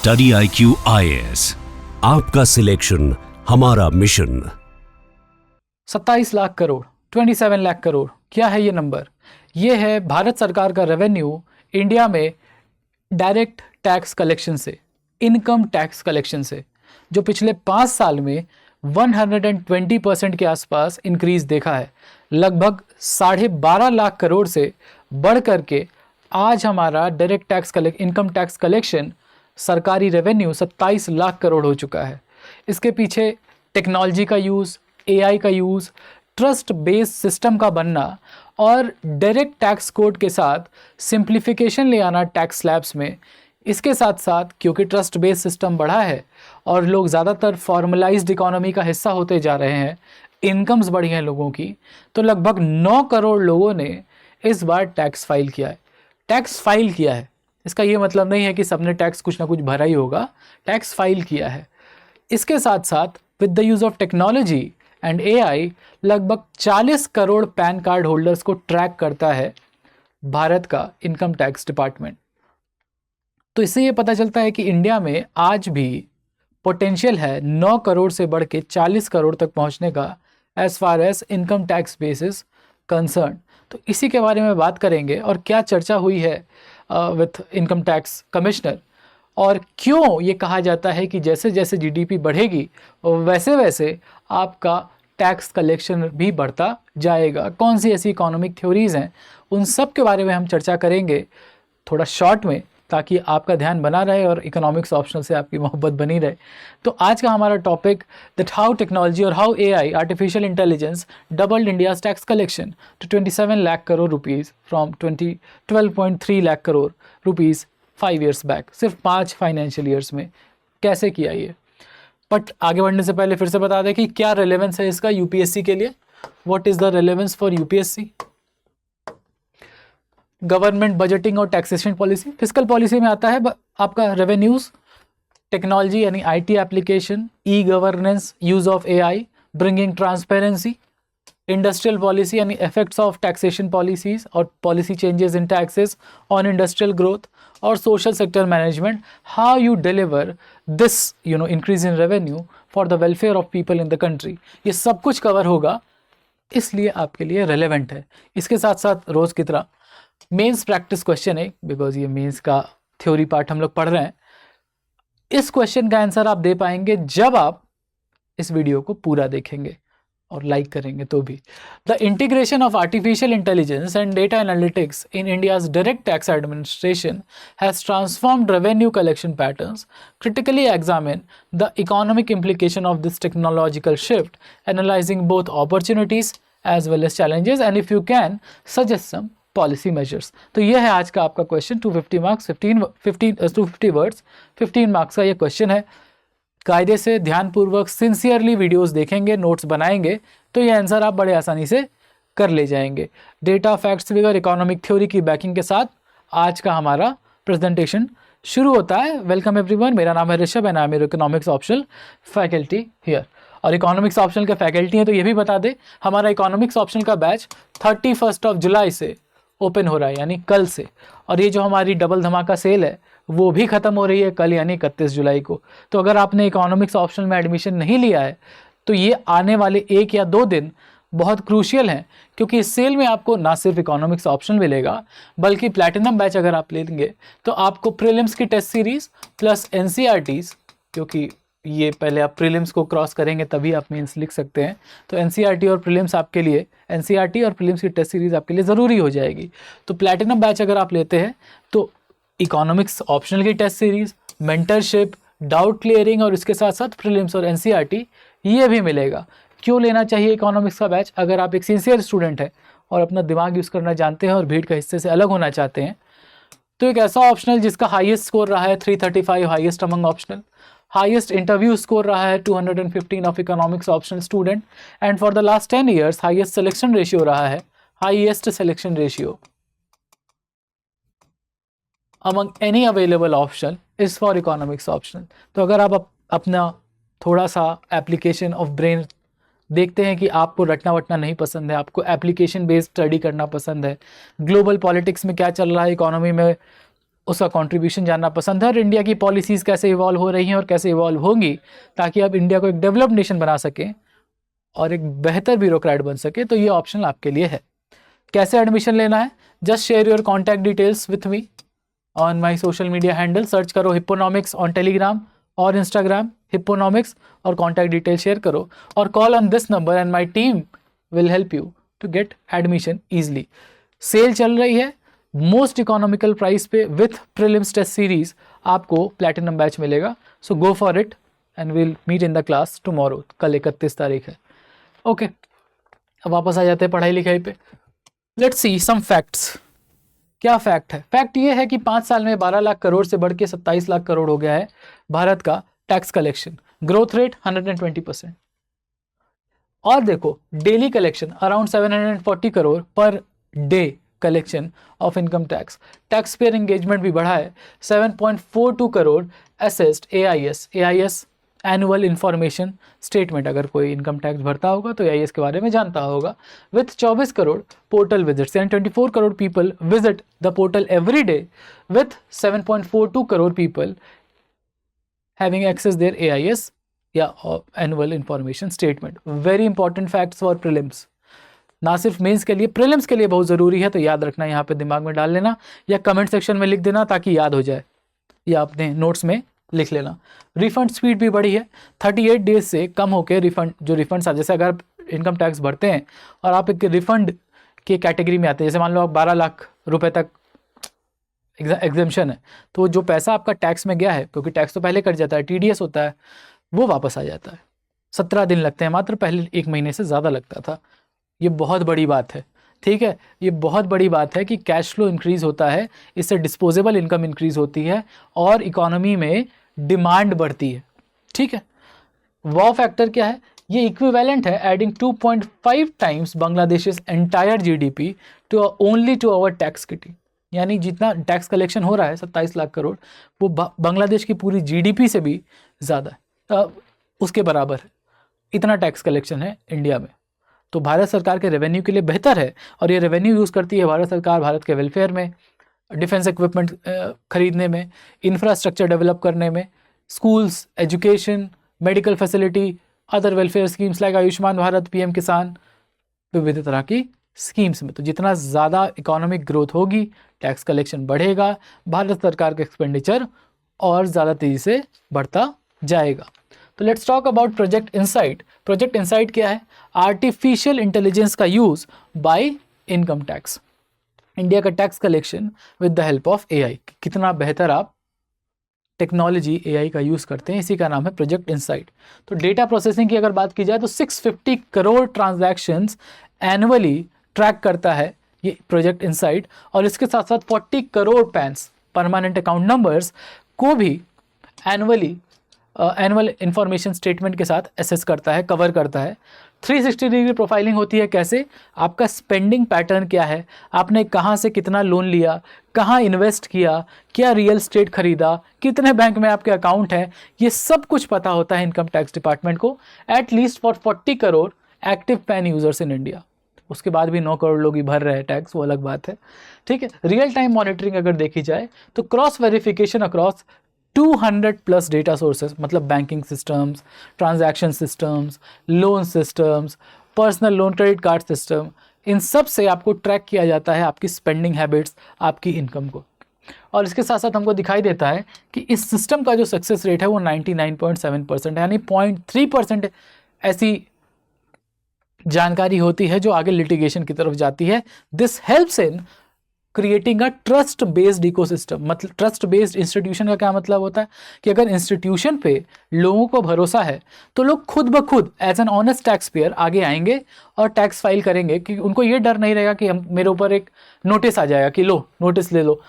Study IQ IAS, आपका selection हमारा mission. 27 lakh crore, 27 lakh crore, क्या है ये नंबर? ये है भारत सरकार का रेवेन्यू इंडिया में डायरेक्ट टैक्स कलेक्शन से, इनकम टैक्स कलेक्शन से, जो पिछले 5 साल में 120% के आसपास इंक्रीज देखा है। लगभग 12.5 लाख करोड़ से बढ़ करके आज हमारा direct tax income tax collection सरकारी रेवेन्यू 27 लाख करोड़ हो चुका है। इसके पीछे टेक्नोलॉजी का यूज़, AI का यूज़, ट्रस्ट बेस्ड सिस्टम का बनना और डायरेक्ट टैक्स कोड के साथ सिंप्लीफिकेशन ले आना टैक्स स्लैब्स में। इसके साथ साथ क्योंकि ट्रस्ट बेस्ड सिस्टम बढ़ा है और लोग ज़्यादातर फॉर्मलाइज्ड इकोनॉमी का हिस्सा होते जा रहे हैं, इनकम्स बढ़ी हैं लोगों की, तो लगभग 9 करोड़ लोगों ने इस बार टैक्स फाइल किया है। टैक्स फाइल किया है, इसका ये मतलब नहीं है कि सबने टैक्स कुछ ना कुछ भरा ही होगा, टैक्स फाइल किया है। इसके साथ साथ with the use of technology and AI लगभग 40 करोड़ पैन कार्ड होल्डर्स को ट्रैक करता है भारत का इनकम टैक्स डिपार्टमेंट। तो इससे ये पता चलता है कि इंडिया में आज भी पोटेंशियल है 9 करोड़ से बढ़ के 40 करोड़ तक पहुंचने का as far as income tax base is concern. तो इसी के बारे में बात करेंगे और क्या चर्चा हुई है विथ इनकम टैक्स कमिश्नर, और क्यों ये कहा जाता है कि जैसे जैसे GDP बढ़ेगी वैसे वैसे आपका टैक्स कलेक्शन भी बढ़ता जाएगा। कौन सी ऐसी इकोनॉमिक थ्योरीज हैं, उन सब के बारे में हम चर्चा करेंगे थोड़ा शॉर्ट में, ताकि आपका ध्यान बना रहे और इकोनॉमिक्स ऑप्शनल से आपकी मोहब्बत बनी रहे। तो आज का हमारा टॉपिक दैट हाउ टेक्नोलॉजी और how AI artificial intelligence doubled India's tax collection to 27 lakh crore rupees from 12.3 lakh crore rupees 5 years back, सिर्फ 5 फाइनेंशियल ईयर्स में कैसे किया ये। बट आगे बढ़ने से पहले फिर से बता दें कि क्या रेलेवेंस है इसका UPSC के लिए। What is the relevance for UPSC? Government budgeting और टैक्सेशन पॉलिसी। फिस्कल पॉलिसी में आता है आपका रेवेन्यूज, टेक्नोलॉजी यानी IT application, e-governance, use of AI, bringing transparency, industrial policy यानी इफेक्ट्स ऑफ टैक्सेशन पॉलिसीज और policy changes in taxes on industrial growth, और social sector management, how you deliver this increase in revenue for the welfare of people in the country. ये सब कुछ cover होगा, इसलिए आपके लिए रेलेवेंट है। इसके साथ साथ रोज़ की तरह मेंस प्रैक्टिस क्वेश्चन है, बिकॉज ये मेंस का थ्योरी पार्ट हम लोग पढ़ रहे हैं। इस क्वेश्चन का आंसर आप दे पाएंगे जब आप इस वीडियो को पूरा देखेंगे और लाइक करेंगे तो भी। The integration of artificial intelligence and data analytics in India's direct tax administration has transformed revenue collection patterns. Critically examine the economic implication of this technological shift, analyzing both opportunities as well as challenges, and if you can suggest some policy measures. तो ये है आज का आपका question. 250 marks, 250 words, 15 marks का ये question है। कायदे से ध्यानपूर्वक सिंसियरली वीडियोस देखेंगे, नोट्स बनाएंगे, तो ये आंसर आप बड़े आसानी से कर ले जाएंगे। Data, facts, figure, economic theory की बैकिंग के साथ आज का हमारा प्रेजेंटेशन शुरू होता है। वेलकम एवरीवन, मेरा नाम है Rishabh and I am economics optional faculty here. और इकोनॉमिक्स ऑप्शनल के फैकल्टी हैं तो ये भी बता दे, हमारा इकोनॉमिक्स ऑप्शनल का बैच 31 जुलाई से ओपन हो रहा है, यानी कल से। और ये जो हमारी डबल धमाका सेल है वो भी ख़त्म हो रही है कल, यानी 31 जुलाई को। तो अगर आपने इकोनॉमिक्स ऑप्शनल में एडमिशन नहीं लिया है तो ये आने वाले 1 या 2 दिन बहुत क्रूशियल हैं, क्योंकि इस सेल में आपको ना सिर्फ इकोनॉमिक्स ऑप्शनल मिलेगा बल्कि प्लैटिनम बैच अगर आप लेंगे तो आपको प्रीलिम्स की टेस्ट सीरीज़ प्लस NCERTs, क्योंकि ये पहले आप प्रीलिम्स को क्रॉस करेंगे तभी आप मेंस लिख सकते हैं, तो NCERT और प्रीलिम्स आपके लिए, NCERT और प्रीलिम्स की टेस्ट सीरीज़ आपके लिए ज़रूरी हो जाएगी। तो प्लैटिनम बैच अगर आप लेते हैं तो इकोनॉमिक्स ऑप्शनल की test series, mentorship, doubt clearing और इसके साथ साथ प्रीलिम्स और NCERT ये भी मिलेगा। क्यों लेना चाहिए इकोनॉमिक्स का बैच? अगर आप एक सिंसियर स्टूडेंट हैं और अपना दिमाग यूज़ करना जानते हैं और भीड़ के हिस्से से अलग होना चाहते हैं, तो एक ऐसा ऑप्शनल जिसका हाईएस्ट स्कोर रहा है 335, highest among optional, highest interview score रहा है 215 of economics optional student, and for the last 10 years highest selection ratio रहा है, highest selection ratio among any available option is for economics optional. तो अगर आप अपना थोड़ा सा एप्लीकेशन ऑफ ब्रेन देखते हैं कि आपको रटना वटना नहीं पसंद है, आपको एप्लीकेशन बेस्ड स्टडी करना पसंद है, ग्लोबल पॉलिटिक्स में क्या चल रहा है, इकोनॉमी में उसका कंट्रीब्यूशन जानना पसंद है और इंडिया की पॉलिसीज़ कैसे इवॉल्व हो रही हैं और कैसे इवॉल्व होंगी ताकि आप इंडिया को एक डेवलप्ड नेशन बना सकें और एक बेहतर ब्यूरोक्रेट बन सके, तो ये ऑप्शन आपके लिए है। कैसे एडमिशन लेना है? Just share your contact details with me on my social media handle, search करो हिप्पोनॉमिक्स ऑन टेलीग्राम और इंस्टाग्राम, हिप्पोनॉमिक्स, और कॉन्टैक्ट डिटेल शेयर करो और call on this number and my team will help you to get admission easily. Sale चल रही है, most economical price पे with prelims test series आपको प्लैटिनम बैच मिलेगा, so go for it and will meet in the class tomorrow. कल 31 तारीख है। Okay, अब वापस आ जाते हैं पढ़ाई लिखाई पे। Let's see some facts. क्या फैक्ट है? फैक्ट ये है कि 5 साल में 12 लाख करोड़ से बढ़ के 27 लाख करोड़ हो गया है भारत का टैक्स कलेक्शन। Growth rate 120%। और देखो daily collection around 740 crore per day collection of income tax. Tax payer engagement भी बढ़ा है, 7.42 crore assessed AIS annual information statement. अगर कोई इनकम टैक्स भरता होगा तो AIS के बारे में जानता होगा। With 24 crore portal visits and 24 crore people visit the portal every day, with 7.42 crore people having access their AIS या annual information statement. Very important facts for prelims, ना सिर्फ मेंस के लिए, प्रीलिम्स के लिए बहुत ज़रूरी है, तो याद रखना, यहाँ पे दिमाग में डाल लेना या कमेंट सेक्शन में लिख देना ताकि याद हो जाए, या अपने नोट्स में लिख लेना। रिफंड स्पीड भी बढ़ी है, 38 डेज से कम होकर रिफंड, जो रिफंड्स आ, जैसे अगर आप इनकम टैक्स भरते हैं और आप एक रिफंड के कैटेगरी में आते हैं, जैसे मान लो आप 12 लाख रुपए तक एग्जेम्पशन है, तो जो पैसा आपका टैक्स में गया है, क्योंकि टैक्स तो पहले कट जाता है, TDS होता है, वो वापस आ जाता है। 17 दिन लगते हैं मात्र, पहले 1 महीने से ज़्यादा लगता था। ये बहुत बड़ी बात है, ठीक है, ये बहुत बड़ी बात है कि कैश फ्लो इंक्रीज़ होता है, इससे डिस्पोजेबल इनकम इंक्रीज़ होती है और इकोनॉमी में डिमांड बढ़ती है, ठीक है। वॉ फैक्टर क्या है? ये इक्विवेलेंट है adding 2.5 times Bangladesh's entire GDP to only to our tax kitty. यानी जितना टैक्स कलेक्शन हो रहा है 27 लाख करोड़, वो बांग्लादेश की पूरी GDP से भी ज़्यादा है, उसके बराबर है, इतना टैक्स कलेक्शन है इंडिया में। तो भारत सरकार के रेवेन्यू के लिए बेहतर है, और ये रेवेन्यू यूज़ करती है भारत सरकार भारत के वेलफेयर में, डिफेंस इक्विपमेंट खरीदने में, इंफ्रास्ट्रक्चर डेवलप करने में, schools, education, medical facility, other welfare schemes like Ayushman Bharat, PM किसान, विविध तरह की स्कीम्स में। तो जितना ज़्यादा इकोनॉमिक ग्रोथ होगी, टैक्स कलेक्शन बढ़ेगा, भारत सरकार का एक्सपेंडिचर और ज़्यादा तेज़ी से बढ़ता जाएगा। तो let's talk about project insight. Project insight क्या है? आर्टिफिशियल इंटेलिजेंस का use by income tax, India का tax collection with the help of AI। कितना बेहतर आप टेक्नोलॉजी AI का यूज़ करते हैं, इसी का नाम है प्रोजेक्ट इनसाइट। तो डेटा प्रोसेसिंग की अगर बात की जाए तो 650 करोड़ ट्रांजैक्शंस एनुअली ट्रैक करता है ये प्रोजेक्ट इनसाइट, और इसके साथ साथ 40 crore pans, permanent account numbers, को भी एनुअल इंफॉर्मेशन स्टेटमेंट के साथ एसेस करता है, कवर करता है। 360 डिग्री प्रोफाइलिंग होती है। कैसे? आपका स्पेंडिंग पैटर्न क्या है, आपने कहाँ से कितना लोन लिया, कहाँ इन्वेस्ट किया, क्या रियल एस्टेट खरीदा, कितने बैंक में आपके अकाउंट है, ये सब कुछ पता होता है इनकम टैक्स डिपार्टमेंट को, at least for 40 crore active pan users in India. उसके बाद भी 9 करोड़ लोग ही भर रहे हैं टैक्स, वो अलग बात है, ठीक है। रियल टाइम मॉनिटरिंग अगर देखी जाए तो cross verification across 200 plus data sources, मतलब banking systems, transaction systems, loan systems, personal loan, credit card system, इन सब से आपको ट्रैक किया जाता है आपकी स्पेंडिंग हैबिट्स, आपकी इनकम को। और इसके साथ साथ हमको दिखाई देता है कि इस सिस्टम का जो सक्सेस रेट है वो 99.7% है, यानी 0.3% ऐसी जानकारी होती है जो आगे लिटिगेशन की तरफ जाती है। This helps in creating a trust based ecosystem. मतलब ट्रस्ट बेस्ड इंस्टीट्यूशन का क्या मतलब होता है कि अगर इंस्टीट्यूशन पे लोगों को भरोसा है तो लोग खुद ब खुद as an honest tax payer आगे आएंगे और टैक्स फाइल करेंगे, कि उनको ये डर नहीं रहेगा कि हम मेरे ऊपर एक नोटिस आ जाएगा कि लो नोटिस ले लो,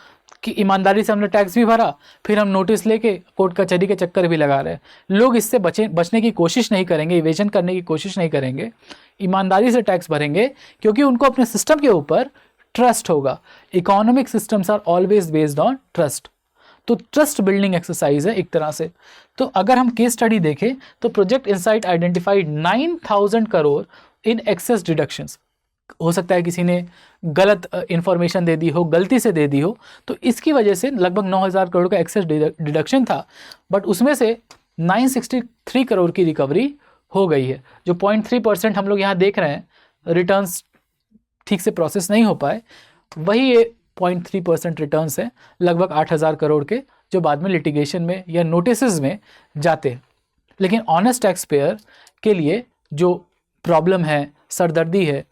कि ईमानदारी से हमने टैक्स भी भरा, फिर हम नोटिस लेके कोर्ट कचहरी के चक्कर भी लगा रहे हैं। लोग इससे बचने की कोशिश नहीं करेंगे, इवेजन करने की कोशिश नहीं करेंगे, ईमानदारी से टैक्स भरेंगे, क्योंकि उनको अपने सिस्टम के ऊपर ट्रस्ट होगा। Economic systems are always based on trust. तो ट्रस्ट बिल्डिंग एक्सरसाइज है एक तरह से। तो अगर हम केस स्टडी देखें तो project insight identified 9000 crore in excess deductions. हो सकता है किसी ने गलत इंफॉर्मेशन दे दी हो, गलती से दे दी हो, तो इसकी वजह से लगभग 9,000 करोड़ का एक्सेस डिडक्शन था, बट उसमें से 963 करोड़ की रिकवरी हो गई है। जो 0.3% हम लोग यहाँ देख रहे हैं रिटर्न्स ठीक से प्रोसेस नहीं हो पाए, वही ये 0.3% रिटर्न्स हैं लगभग 8,000 करोड़ के, जो बाद में लिटिगेशन में या नोटिसेस में जाते हैं। लेकिन ऑनेस्ट टैक्स पेयर के लिए जो प्रॉब्लम है, सरदर्दी है,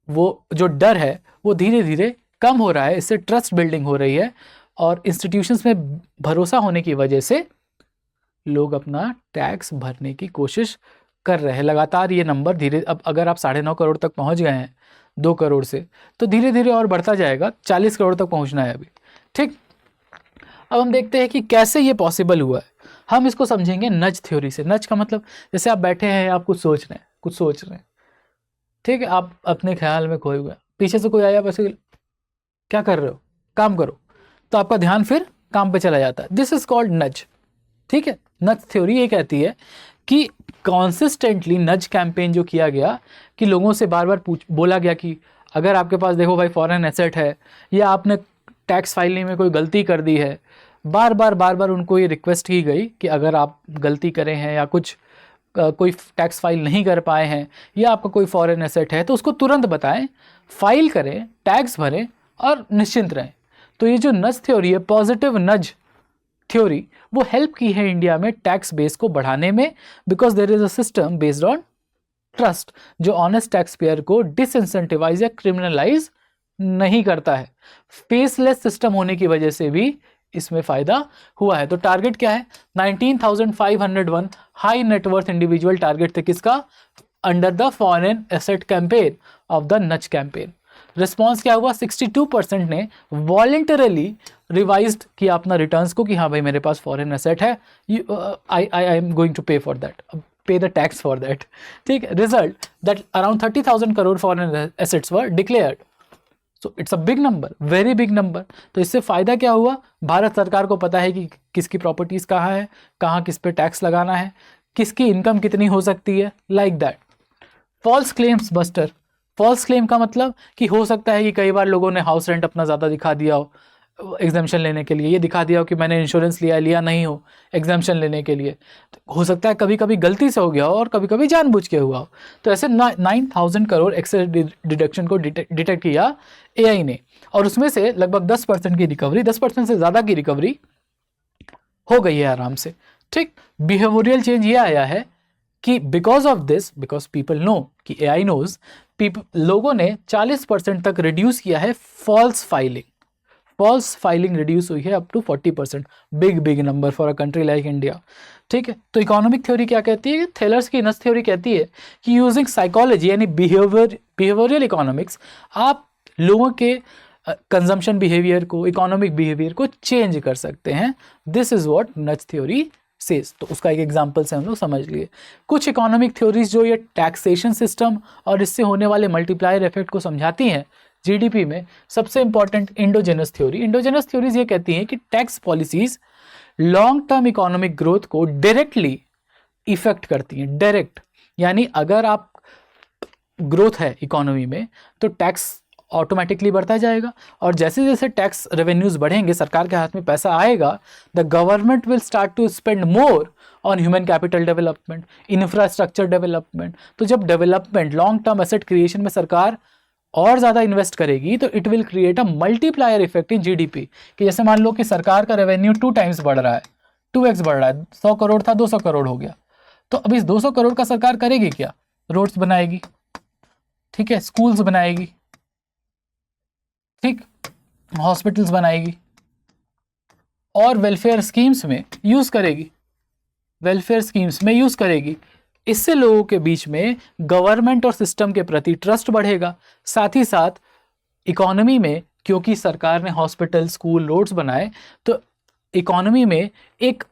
वो जो डर है, वो धीरे धीरे कम हो रहा है। इससे ट्रस्ट बिल्डिंग हो रही है और इंस्टीट्यूशंस में भरोसा होने की वजह से लोग अपना टैक्स भरने की कोशिश कर रहे हैं। लगातार ये नंबर धीरे, अब अगर आप 9.5 करोड़ तक पहुंच गए हैं 2 करोड़ से, तो धीरे धीरे और बढ़ता जाएगा, 40 करोड़ तक पहुंचना है अभी। ठीक, अब हम देखते हैं कि कैसे ये पॉसिबल हुआ है। हम इसको समझेंगे नज थ्योरी से। नज का मतलब, जैसे आप बैठे हैं, आप कुछ सोच रहे हैं, ठीक है, आप अपने ख्याल में खोए हुए, पीछे से कोई आया, वैसे क्या कर रहे हो, काम करो, तो आपका ध्यान फिर काम पे चला जाता है। दिस इज कॉल्ड नज। ठीक है, नज थ्योरी ये कहती है कि कॉन्सिस्टेंटली नज कैंपेन जो किया गया, कि लोगों से बार बार बोला गया कि अगर आपके पास देखो भाई फॉरेन एसेट है, या आपने टैक्स फाइलिंग में कोई गलती कर दी है, बार बार उनको ये रिक्वेस्ट की गई कि अगर आप गलती करें हैं या कुछ कोई टैक्स फाइल नहीं कर पाए हैं, या आपका कोई फॉरेन एसेट है, तो उसको तुरंत बताएं, फाइल करें, टैक्स भरें और निश्चिंत रहें। तो ये जो नज थ्योरी है, पॉजिटिव नज थ्योरी, वो हेल्प की है इंडिया में टैक्स बेस को बढ़ाने में, because there is a system based on trust, जो ऑनेस्ट टैक्स पेयर को डिसइंसेंटिवाइज या क्रिमिनलाइज नहीं करता है। फेसलेस सिस्टम होने की वजह से भी इसमें फायदा हुआ है। तो टारगेट क्या है, 19,501 हाई नेटवर्थ इंडिविजुअल टारगेट थे किसका, under the foreign asset campaign of the Nach campaign. Response क्या हुआ, 62% ने वॉलेंटरली रिवाइज्ड किया अपना रिटर्न्स को कि हाँ भाई मेरे पास फॉरेन एसेट है, आई एम गोइंग टू पे फॉर दैट, पे द टैक्स फॉर दैट। ठीक, result that around 30,000 crore foreign assets were declared. So it's a big number, very big number. तो इससे फायदा क्या हुआ, भारत सरकार को पता है कि किसकी प्रॉपर्टीज कहाँ है, कहाँ किस पे टैक्स लगाना है, किसकी इनकम कितनी हो सकती है, like that. False claims buster. False claim का मतलब कि हो सकता है कि कई बार लोगों ने हाउस रेंट अपना ज़्यादा दिखा दिया हो एग्जाम्शन लेने के लिए, ये दिखा दिया हो कि मैंने इंश्योरेंस लिया नहीं हो एग्जाम्शन लेने के लिए। तो हो सकता है कभी कभी गलती से हो गया हो और कभी कभी जानबूझ के हुआ हो। तो ऐसे 9,000 करोड़ एक्सेस डिडक्शन को डिटेक्ट किया एआई ने, और उसमें से लगभग 10% की रिकवरी, 10% से ज़्यादा की रिकवरी हो गई है आराम से। ठीक, बिहेवियरल चेंज ये आया है कि because of this, because people know, कि एआई नोज, लोगों ने 40% तक रिड्यूस किया है false filing. False filing reduce हुई है up to 40%। Big number for a country like India. ठीक है, तो इकोनॉमिक थ्योरी क्या कहती है, थेलर्स की नस थ्योरी कहती है कि यूजिंग साइकोलॉजी यानी बिहेवियरल इकोनॉमिक्स, आप लोगों के कंजम्पशन बिहेवियर को, इकोनॉमिक बिहेवियर को चेंज कर सकते हैं। This is what Nach theory says. तो उसका एक एग्जांपल से हम लोग समझ लिए। कुछ इकोनॉमिक थ्योरीज जो ये टैक्सेशन सिस्टम और इससे होने वाले मल्टीप्लायर इफेक्ट को समझाती हैं जीडीपी में, सबसे important endogenous theory. Endogenous theories ये कहती हैं कि tax policies long term economic growth को डायरेक्टली इफेक्ट करती हैं। डायरेक्ट यानी अगर आप ग्रोथ है इकोनॉमी में तो टैक्स ऑटोमेटिकली बढ़ता जाएगा, और जैसे जैसे टैक्स रेवेन्यूज बढ़ेंगे, सरकार के हाथ में पैसा आएगा, the government will start to spend more on human capital development, infrastructure development. तो जब development, long term asset creation में सरकार और ज़्यादा इन्वेस्ट करेगी, तो it will create a multiplier effect in GDP. कि जैसे मान लो कि सरकार का रेवेन्यू 2 टाइम्स बढ़ रहा है, 2x बढ़ रहा है, 100 करोड़ था 200 करोड़ हो गया, तो अब इस 200 करोड़ का सरकार करेगी क्या, रोड्स बनाएगी, ठीक है, स्कूल्स बनाएगी, ठीक, हॉस्पिटल्स बनाएगी, और वेलफेयर स्कीम्स में यूज करेगी, वेलफेयर स्कीम्स में यूज करेगी। इससे लोगों के बीच में गवर्नमेंट और सिस्टम के प्रति ट्रस्ट बढ़ेगा। साथ ही साथ इकोनॉमी में, क्योंकि सरकार ने हॉस्पिटल, स्कूल, रोड्स बनाए, तो इकोनॉमी में एक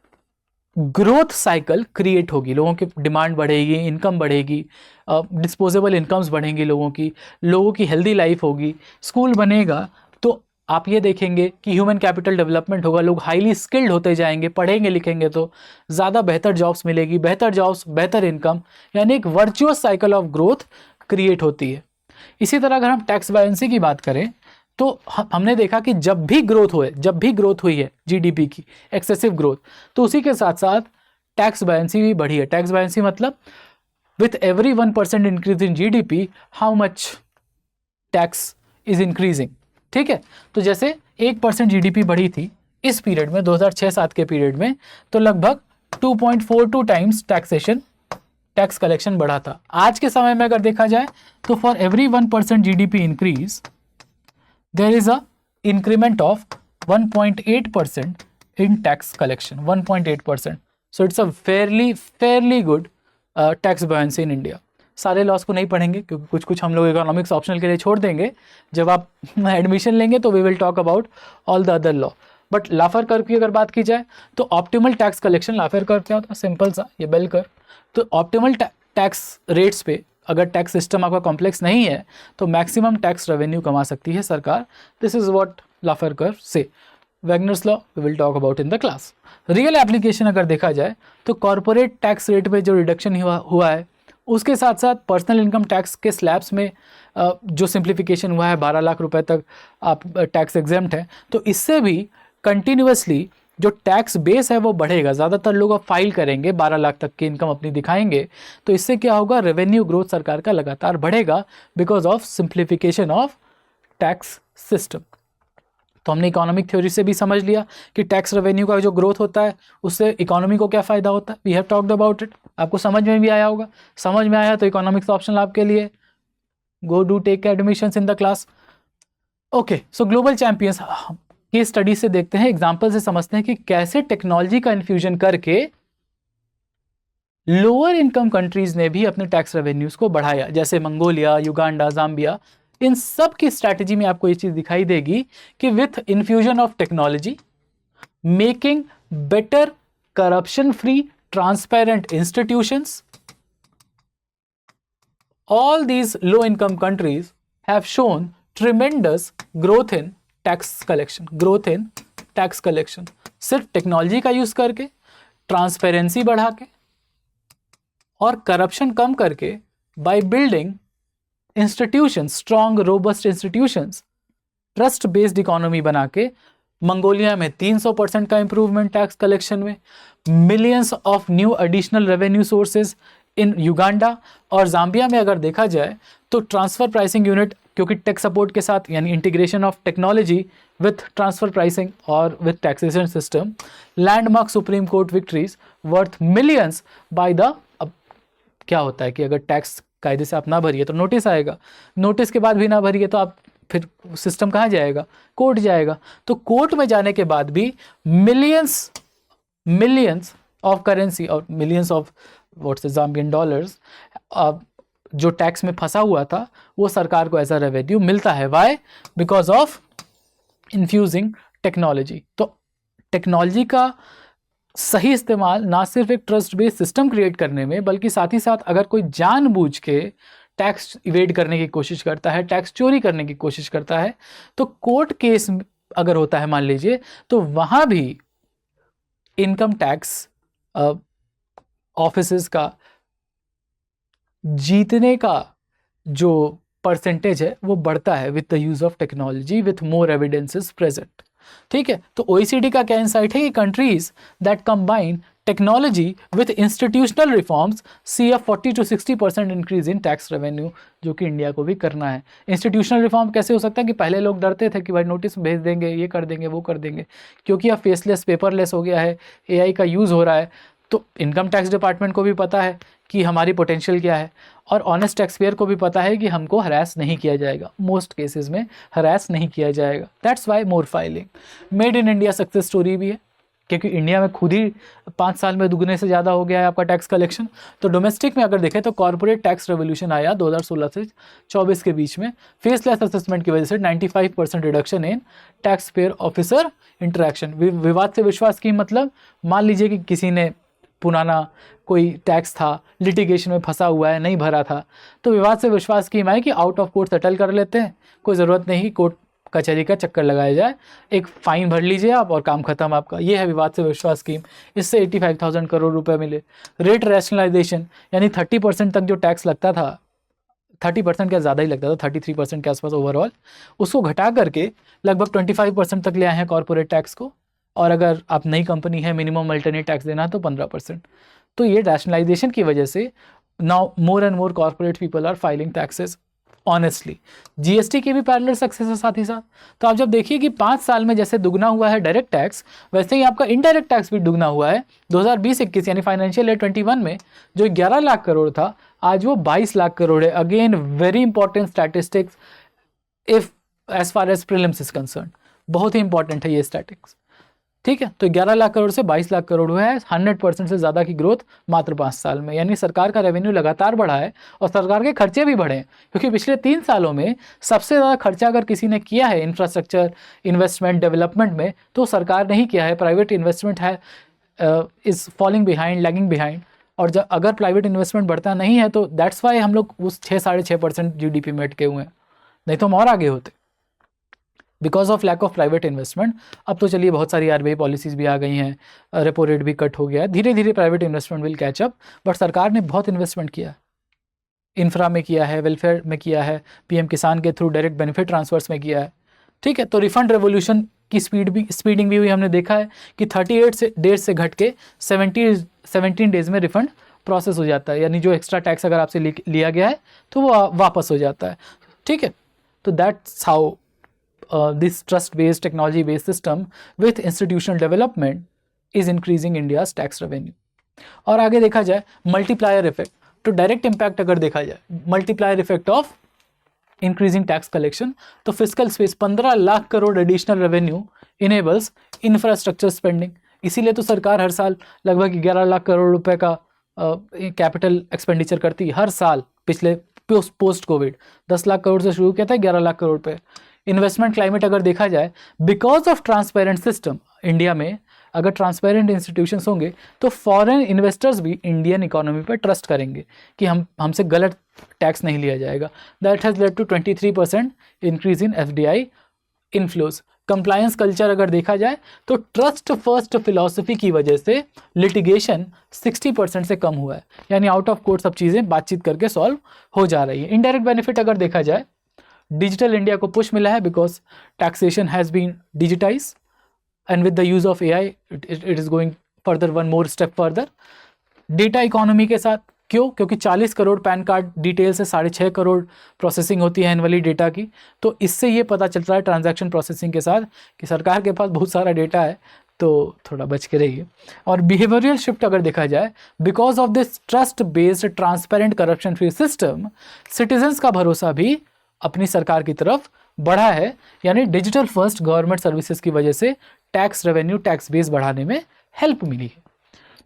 ग्रोथ साइकिल क्रिएट होगी, लोगों की डिमांड बढ़ेगी, इनकम बढ़ेगी, डिस्पोजेबल इनकम्स बढ़ेंगी, लोगों की हेल्दी लाइफ होगी, स्कूल बनेगा, तो आप ये देखेंगे कि ह्यूमन कैपिटल डेवलपमेंट होगा, लोग हाईली स्किल्ड होते जाएंगे, पढ़ेंगे लिखेंगे तो ज़्यादा बेहतर जॉब्स मिलेगी, बेहतर जॉब्स बेहतर इनकम, यानी एक virtuous cycle of growth create होती है। इसी तरह अगर हम टैक्स बायंसी की बात करें तो हमने देखा कि जब भी ग्रोथ हुई है जीडीपी की, एक्सेसिव ग्रोथ, तो उसी के साथ साथ टैक्स बायंसी भी बढ़ी है। टैक्स बायंसी मतलब with every 1% increase in GDP how much tax is increasing. ठीक है, तो जैसे 1% जीडीपी बढ़ी थी इस पीरियड में, 2006-7 के पीरियड में, तो लगभग 2.42 टाइम्स टैक्स कलेक्शन बढ़ा था। आज के समय में अगर देखा जाए तो for every 1% GDP increase their is a increment of 1.8% in tax collection, 1.8%। So it's a fairly good tax buoyancy in India. सारे लॉस को नहीं पढ़ेंगे क्योंकि कुछ कुछ हम लोग इकोनॉमिक्स ऑप्शनल के लिए छोड़ देंगे। जब आप एडमिशन लेंगे तो we will talk about all the other law. But Laffer curve की अगर बात की जाए तो optimal tax collection, Laffer curve क्या होता है, सिंपल सा ये बेल कर्व। तो ऑप्टिमल टैक्स रेट्स पे अगर टैक्स सिस्टम आपका कॉम्प्लेक्स नहीं है तो मैक्सिमम टैक्स रेवेन्यू कमा सकती है सरकार। This is what Laffer curve says. Wagner's law we will talk about in the class. Real application अगर देखा जाए तो कॉर्पोरेट टैक्स रेट में जो रिडक्शन हुआ है, उसके साथ साथ पर्सनल इनकम टैक्स के स्लैब्स में जो सिंप्लीफिकेशन हुआ है, 12 लाख रुपए तक आप टैक्स एग्जेम्प्ट हैं, तो इससे भी कंटिन्यूअसली जो टैक्स बेस है वो बढ़ेगा। ज़्यादातर लोग अब फाइल करेंगे, 12 लाख तक की इनकम अपनी दिखाएंगे, तो इससे क्या होगा, रेवेन्यू ग्रोथ सरकार का लगातार बढ़ेगा because of simplification of tax system. तो हमने इकोनॉमिक थ्योरी से भी समझ लिया कि टैक्स रेवेन्यू का जो ग्रोथ होता है उससे इकोनॉमी को क्या फ़ायदा होता है। We have talked about it, आपको समझ में भी आया होगा। समझ में आया तो इकोनॉमिक्स ऑप्शन आपके लिए, go do take admissions in the class. Okay, so global champions case study से देखते हैं, एग्जाम्पल से समझते हैं कि कैसे टेक्नोलॉजी का इन्फ्यूजन करके लोअर इनकम कंट्रीज ने भी अपने टैक्स रेवेन्यूज को बढ़ाया, जैसे मंगोलिया, युगांडा, जाम्बिया। इन सब की स्ट्रैटेजी में आपको ये चीज दिखाई देगी कि with infusion of technology, making better corruption free transparent institutions, all these low income countries have shown tremendous growth in tax collection, सिर्फ टेक्नोलॉजी का यूज करके, ट्रांसपेरेंसी बढ़ा के और करप्शन कम करके, by building institutions, strong robust institutions, trust based economy बना के। मंगोलिया में 300% का इंप्रूवमेंट टैक्स कलेक्शन में, millions of new additional revenue sources in Uganda और जाम्बिया में अगर देखा जाए तो ट्रांसफर प्राइसिंग यूनिट, क्योंकि टेक सपोर्ट के साथ यानी integration of technology with transfer pricing और with taxation system, landmark supreme court victories worth millions by the. अब क्या होता है कि अगर टैक्स कायदे से आप ना भरिए तो नोटिस आएगा, नोटिस के बाद भी ना भरिए तो आप फिर सिस्टम कहाँ जाएगा, कोर्ट जाएगा। तो कोर्ट में जाने के बाद भी मिलियंस ऑफ करेंसी और मिलियंस ऑफ व्हाट्स ज़ाम्बियन डॉलर्स जो टैक्स में फंसा हुआ था वो सरकार को ऐसा रेवेन्यू मिलता है। Why? Because of infusing technology. तो टेक्नोलॉजी का सही इस्तेमाल ना सिर्फ एक ट्रस्ट बेस्ड सिस्टम क्रिएट करने में, बल्कि साथ ही साथ अगर कोई जानबूझ के टैक्स इवेड करने की कोशिश करता है, टैक्स चोरी करने की कोशिश करता है, तो कोर्ट केस अगर होता है मान लीजिए, तो वहाँ भी इनकम टैक्स ऑफिसेस का जीतने का जो परसेंटेज है वो बढ़ता है with the use of technology, with more evidences present. ठीक है, तो ओईसीडी का क्या इंसाइट है कि countries that combine technology with institutional reforms see a 40 to 60% increase in tax revenue, जो कि इंडिया को भी करना है। इंस्टीट्यूशनल रिफॉर्म कैसे हो सकता है कि पहले लोग डरते थे कि भाई नोटिस भेज देंगे, ये कर देंगे, वो कर देंगे, क्योंकि अब फेसलेस पेपरलेस हो गया है, एआई का यूज़ हो रहा है, तो इनकम टैक्स डिपार्टमेंट को भी पता है कि हमारी पोटेंशियल क्या है, और ऑनेस्ट टैक्स पेयर को भी पता है कि हमको हरास नहीं किया जाएगा, मोस्ट केसेस में हरास नहीं किया जाएगा। That's why more filing. Made in India success story भी है, क्योंकि इंडिया में खुद ही 5 साल में दुगने से ज़्यादा हो गया है आपका टैक्स कलेक्शन। तो डोमेस्टिक में अगर देखें तो कॉर्पोरेट टैक्स रेवोल्यूशन आया 2016 से 24 के बीच में, फेसलेस असेसमेंट की वजह से 95% reduction in tax payer officer interaction. विवाद से विश्वास की मतलब, मान लीजिए कि किसी ने पुराना कोई टैक्स था, लिटिगेशन में फंसा हुआ है, नहीं भरा था, तो विवाद से विश्वास स्कीम है कि आउट ऑफ कोर्ट सेटल कर लेते हैं, कोई ज़रूरत नहीं कि कोर्ट कचहरी का चक्कर लगाया जाए, एक फ़ाइन भर लीजिए आप और काम खत्म आपका। ये है विवाद से विश्वास स्कीम, इससे 85,000 करोड़ रुपए मिले। रेट रैशनलाइजेशन, यानी 30% तक जो टैक्स लगता था 30% क्या ज़्यादा ही लगता था, 33% के आसपास ओवरऑल, उसको घटा करके लगभग 25% तक ले आए हैं कॉर्पोरेट टैक्स को, और अगर आप नई कंपनी है मिनिमम अल्टरनेट टैक्स देना है तो 15%। तो ये रैशनलाइजेशन की वजह से now more and more corporate people are filing taxes honestly. GST की भी पैरेलल सक्सेस है साथ ही साथ। तो आप जब देखिए कि 5 साल में जैसे दुगना हुआ है डायरेक्ट टैक्स, वैसे ही आपका इनडायरेक्ट टैक्स भी दुगना हुआ है। 2020-21 यानी फाइनेंशियल ईयर 21 में जो 11 लाख करोड़ था, आज वो 22 लाख करोड़ है। Again very important statistics if as far as prelims is concern, बहुत ही इंपॉर्टेंट है ये स्टैटिक्स, ठीक है। तो 11 लाख करोड़ से 22 लाख करोड़ हुआ है, 100% से ज़्यादा की ग्रोथ मात्र 5 साल में। यानी सरकार का रेवेन्यू लगातार बढ़ा है और सरकार के खर्चे भी बढ़े हैं, क्योंकि पिछले 3 सालों में सबसे ज़्यादा खर्चा अगर किसी ने किया है इंफ्रास्ट्रक्चर इन्वेस्टमेंट डेवलपमेंट में, तो सरकार ने ही किया है। प्राइवेट इन्वेस्टमेंट है is falling behind, lagging behind. और जब अगर प्राइवेट इन्वेस्टमेंट बढ़ता नहीं है तो दैट्स वाई हम लोग उस 6-6.5% GDP में अटके हुए हैं, नहीं तो हम और आगे होते because of lack of private investment. अब तो चलिए बहुत सारी RBI पॉलिसीज़ भी आ गई हैं, रेपो रेट भी कट हो गया है, धीरे धीरे private investment will catch up. But सरकार ने बहुत इन्वेस्टमेंट किया है, इंफ्रा में किया है, वेलफेयर में किया है, PM किसान के थ्रू डायरेक्ट बेनिफिट ट्रांसफर्स में किया है, ठीक है। तो रिफंड रेवोल्यूशन की स्पीडिंग भी हुई, हमने देखा है कि 38 डेज से घट के 17 डेज में रिफंड प्रोसेस हो जाता है। यानी जो एक्स्ट्रा टैक्स अगर आपसे लिया गया है तो वो वापस हो जाता है, ठीक है। तो that's how this trust-based, technology-based system with institutional development is increasing India's tax revenue. और आगे देखा जाए मल्टीप्लायर इफेक्ट, तो डायरेक्ट इम्पैक्ट अगर देखा जाए multiplier effect of increasing tax collection, तो fiscal space 15 lakh crore additional revenue enables infrastructure spending. इसीलिए तो सरकार हर साल लगभग 11 लाख करोड़ रुपए का कैपिटल एक्सपेंडिचर करती है हर साल। पिछले पोस्ट कोविड 10 लाख करोड़ से शुरू किया था, 11 लाख करोड़ पे। इन्वेस्टमेंट क्लाइमेट अगर देखा जाए, because of transparent system, India में अगर ट्रांसपेरेंट इंस्टीट्यूशंस होंगे तो फॉरेन इन्वेस्टर्स भी इंडियन इकोनॉमी पर ट्रस्ट करेंगे कि हमसे गलत टैक्स नहीं लिया जाएगा। That has led to 23% increase in FDI inflows. Compliance culture अगर देखा जाए तो ट्रस्ट फर्स्ट फिलॉसफी की वजह से लिटिगेशन 60% से कम हुआ है, यानी आउट ऑफ कोर्ट सब चीज़ें बातचीत करके सॉल्व हो जा रही है। इनडायरेक्ट बेनिफिट अगर देखा जाए, डिजिटल इंडिया को पुश मिला है because taxation has been digitize and with the use of AI it is going further, one more step further. Data economy के साथ, क्यों? क्योंकि 40 करोड़ पैन कार्ड डिटेल से 6.5 करोड़ प्रोसेसिंग होती है एनुअली डेटा की। तो इससे ये पता चलता है ट्रांजैक्शन प्रोसेसिंग के साथ कि सरकार के पास बहुत सारा डेटा है, तो थोड़ा बच के रहिए। और बिहेवियरल शिफ्ट अगर देखा जाए, because of this trust based transparent corruption free system, citizens का भरोसा भी अपनी सरकार की तरफ बढ़ा है। यानी डिजिटल फर्स्ट गवर्नमेंट सर्विसेज की वजह से टैक्स रेवेन्यू, टैक्स बेस बढ़ाने में हेल्प मिली है,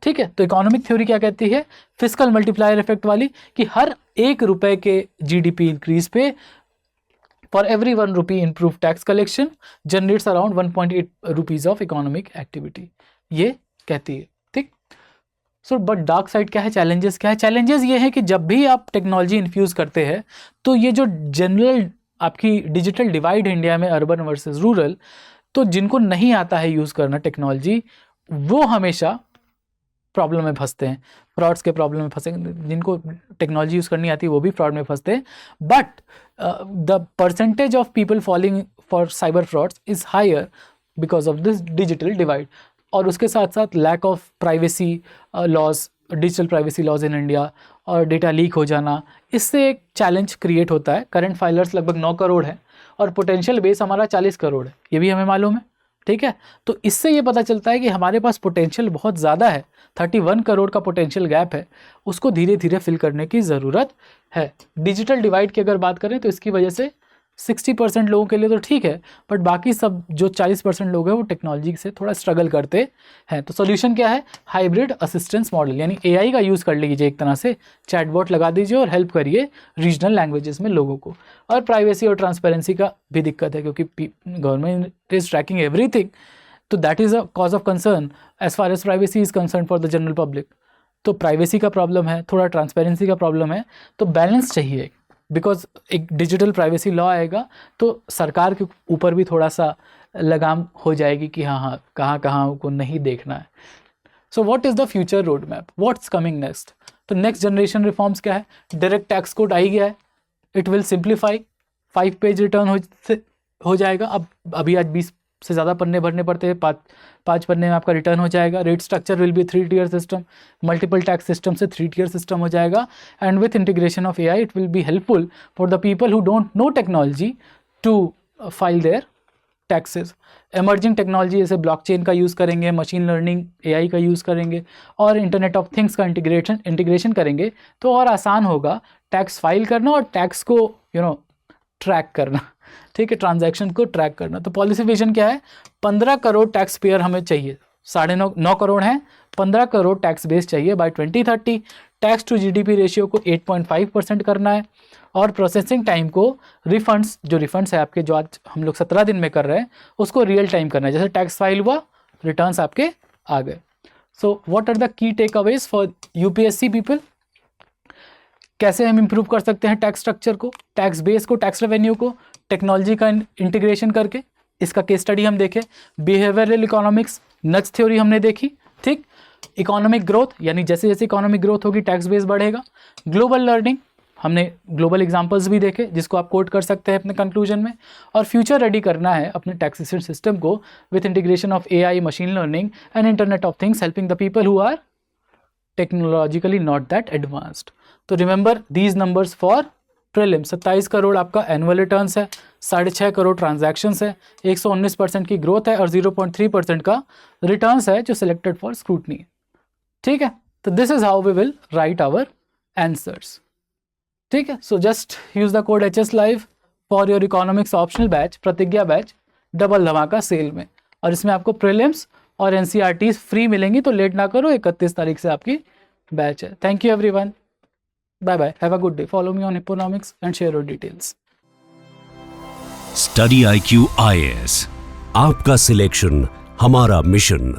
ठीक है। तो इकोनॉमिक थ्योरी क्या कहती है, फिस्कल मल्टीप्लायर इफेक्ट वाली, कि हर 1 रुपए के GDP इंक्रीज पे for every 1 rupee improve tax collection generates around 1.8 rupees of economic activity, ये कहती है, ठीक। सो बट डार्क साइड क्या है, चैलेंजेस क्या है? चैलेंजेस ये है कि जब भी आप टेक्नोलॉजी इन्फ्यूज़ करते हैं तो ये जो जनरल आपकी डिजिटल डिवाइड इंडिया में अर्बन वर्सेस रूरल, तो जिनको नहीं आता है यूज़ करना टेक्नोलॉजी, वो हमेशा प्रॉब्लम में फंसते हैं, फ्रॉड्स के प्रॉब्लम में फंसे। जिनको टेक्नोलॉजी यूज़ करनी आती है वो भी फ्रॉड में फंसते हैं। But the percentage of people falling for cyber frauds is higher because of this digital divide. और उसके साथ साथ lack of privacy laws, digital privacy laws in India, और डेटा लीक हो जाना, इससे एक चैलेंज क्रिएट होता है। करंट फाइलर्स लगभग 9 करोड़ है और पोटेंशियल बेस हमारा 40 करोड़ है, ये भी हमें मालूम है, ठीक है। तो इससे ये पता चलता है कि हमारे पास पोटेंशियल बहुत ज़्यादा है, 31 करोड़ का पोटेंशियल गैप है, उसको धीरे धीरे फिल करने की ज़रूरत है। डिजिटल डिवाइड की अगर बात करें तो इसकी वजह से 60% लोगों के लिए तो ठीक है, बट बाकी सब जो 40% लोग हैं वो टेक्नोलॉजी से थोड़ा स्ट्रगल करते हैं। तो सोल्यूशन क्या है? हाइब्रिड असिस्टेंस मॉडल, यानी AI का यूज़ कर लीजिए, एक तरह से चैटबॉट लगा दीजिए और हेल्प करिए रीजनल लैंग्वेजेस में लोगों को। और प्राइवेसी और ट्रांसपेरेंसी का भी दिक्कत है, क्योंकि गवर्नमेंट इज़ ट्रैकिंग एवरीथिंग, तो that is a cause of concern as far as privacy is concern for the general public. तो प्राइवेसी का प्रॉब्लम है, थोड़ा ट्रांसपेरेंसी का प्रॉब्लम है, तो बैलेंस चाहिए। बिकॉज एक डिजिटल प्राइवेसी लॉ आएगा तो सरकार के ऊपर भी थोड़ा सा लगाम हो जाएगी कि हाँ कहाँ को नहीं देखना है। So what is the future road map, what's coming next? तो नेक्स्ट जनरेशन रिफॉर्म्स क्या है? डायरेक्ट टैक्स कोड आ ही गया है, it will simplify, 5 page return हो जाएगा। अब अभी आज 20 से ज़्यादा पन्ने भरने पड़ते हैं, 5 पन्ने में आपका रिटर्न हो जाएगा। Rate structure will be 3 tier system, multiple tax system से 3 tier सिस्टम हो जाएगा। And with integration of AI it will be helpful for the people who don't know technology to file their taxes. Emerging technology जैसे blockchain का use करेंगे, machine learning AI का use करेंगे और internet of things का integration करेंगे तो और आसान होगा टैक्स फाइल करना और टैक्स को ट्रैक करना, ठीक है, ट्रांजैक्शन को ट्रैक करना। तो पॉलिसी विजन क्या है? 15 करोड़ टैक्स पेयर हमें चाहिए, 9.5 करोड़ हैं, 15 करोड़ टैक्स बेस चाहिए by 2030। Tax to GDP ratio को 8.5% करना है और प्रोसेसिंग टाइम को रिफंड्स है आपके, जो आज हम लोग 17 दिन में कर रहे हैं, उसको रियल टाइम करना है। जैसे टैक्स फाइल हुआ, रिटर्न्स आपके आ गए। So what are the key takeaways for UPSC people? कैसे हम इंप्रूव कर सकते हैं टैक्स स्ट्रक्चर को, टैक्स बेस को, टैक्स रेवेन्यू को, टेक्नोलॉजी का इंटीग्रेशन करके? इसका केस स्टडी हम देखें। बिहेवियरल इकोनॉमिक्स, नच थ्योरी हमने देखी, ठीक। इकोनॉमिक ग्रोथ, यानी जैसे जैसे इकोनॉमिक ग्रोथ होगी टैक्स बेस बढ़ेगा। ग्लोबल लर्निंग, हमने ग्लोबल एग्जांपल्स भी देखे जिसको आप कोट कर सकते हैं अपने कंक्लूजन में। और फ्यूचर रेडी करना है अपने टैक्सेशन सिस्टम को with integration of AI, machine learning and internet of things, helping the people who are technologically not that advanced. तो remember these numbers for prelim. 27 crore आपका एनुअल रिटर्न्स है, 6.5 crore transactions है, 119% की growth है और 0.3% का रिटर्न्स है जो सिलेक्टेड फॉर स्क्रूटनी है, ठीक है। तो this is how we will write our answers, ठीक है। So just use the code HS Live for your economics optional batch, Pratigya batch, double Dhamaka sale में। और इसमें आपको प्रीलिम्स और NCERTs फ्री मिलेंगी, तो लेट ना करो, 31 तारीख से आपकी बैच है। Thank you everyone, bye bye, have a good day, follow me on economics and share your details. Study IQ IAS, आपका सिलेक्शन हमारा मिशन।